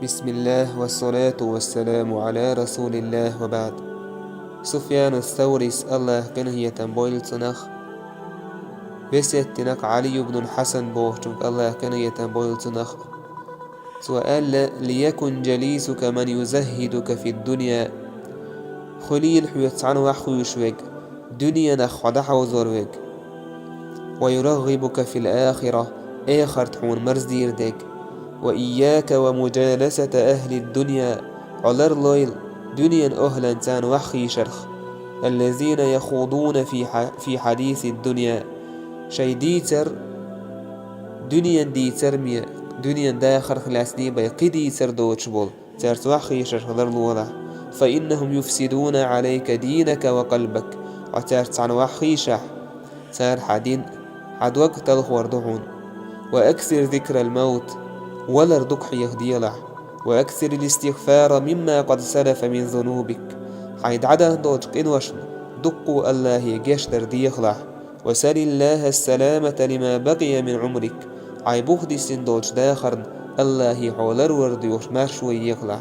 بسم الله والصلاة والسلام على رسول الله وبعد. سفيان الثوري الله كنه يتنبويل تنخ بسيتنك علي بن الحسن بوشتك الله كنه يتنبويل تنخ سؤال ليكن جليسك من يزهدك في الدنيا خليل حيوت عن وحوشوك دنيا نخدح وزوروك ويرغبك في الآخرة آخر تحون مرزدير ديك وإياك ومجالسة أهل الدنيا علر ليل دنيا أهلا تان وحي شرخ الذين يخوضون في حديث الدنيا شي ديتر دنيا ديتر مية دنيا داخر خلاسني بيقي ديتر دوتش بول تارت وحي شرخ ذر لولا فإنهم يفسدون عليك دينك وقلبك وتارت عن وحي شح تار حدين حد وقت الخور دعون وأكثر ذكر الموت ولا ردك يهديله وأكثر الاستغفار مما قد سلف من ذنوبك حيد عدا دوج إنوشن دقوا الله يجيش دردي يخلع وسل الله السلامة لما بقي من عمرك عيبوه دي سندوج داخرن الله يحولر ورديوش ماشوي يخلع